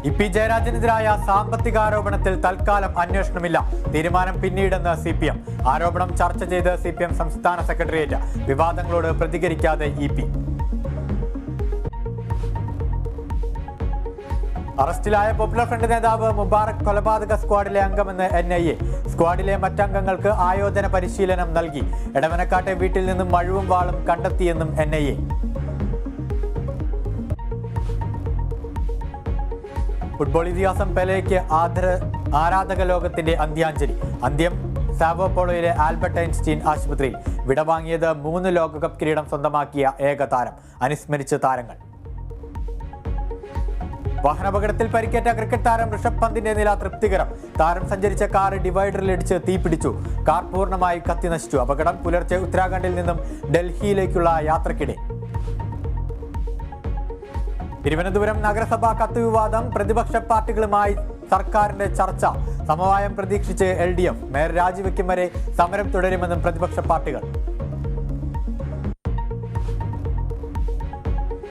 E P ജയരാജനെതിരായ സാമ്പത്തികാരോപണത്തിൽ തൽക്കാലം അന്വേഷണമില്ല. തീരുമാനം പിന്നീടെന്ന് CPM. ആരോപണം ചർച്ച ചെയ്ത് CPM സംസ്ഥാന സെക്രട്ടേറിയറ്റ്. വിവാദങ്ങളോട് പ്രതികരിക്കാതെ EP. അറസ്റ്റിലായ പോപ്പുലർ ഫ്രണ്ട് നേതാവ് മുബാറക് കൊലപാതക സ്ക്വാഡിലെ അംഗമെന്ന് NIA. സ്ക്വാഡിലെ മറ്റംഗങ്ങൾക്ക് ആയോധന പരിശീലനം നൽകി. എടവനക്കാട്ടെ വീട്ടിൽ നിന്നും മഴുവും വാളും കണ്ടെത്തിയെന്നും NIA. ഫുട്ബോൾ ഇതിഹാസം പെലെയ്ക്ക് ആരാധക ലോകത്തിന്റെ അന്ത്യാഞ്ജലി. അന്ത്യം സാവോ പോളോയിലെ ആൽബർട്ട് ഐൻസ്റ്റീൻ ആശുപത്രിയിൽ. വിടവാങ്ങിയത് 3 ലോകകപ്പ് കിരീടം സ്വന്തമാക്കിയ ഏക താരം. അനുസ്മരിച്ച് താരങ്ങൾ. വാഹനാപകടത്തിൽ പരിക്കേറ്റ ക്രിക്കറ്റ് താരം ഋഷഭ് പന്തിന്റെ നില തൃപ്തികരം. താരം സഞ്ചരിച്ച കാർ ഡിവൈഡറിലിടിച്ച് തീപിടിച്ചു. കാർ പൂർണ്ണമായി കത്തിനശിച്ചു. അപകടം പുലർച്ചെ ഉത്തരാഖണ്ഡിൽ നിന്നും ഡൽഹിയിലേക്കുള്ള യാത്രക്കിടെ. തിരുവനന്തപുരം നഗരസഭാ കത്ത് വിവാദം. പ്രതിപക്ഷ പാർട്ടികളുമായി സർക്കാരിന്റെ ചർച്ച. സമവായം പ്രതീക്ഷിച്ച് LDF. മേയർ രാജിവെക്കും വരെ സമരം തുടരുമെന്നും പ്രതിപക്ഷ പാർട്ടികൾ.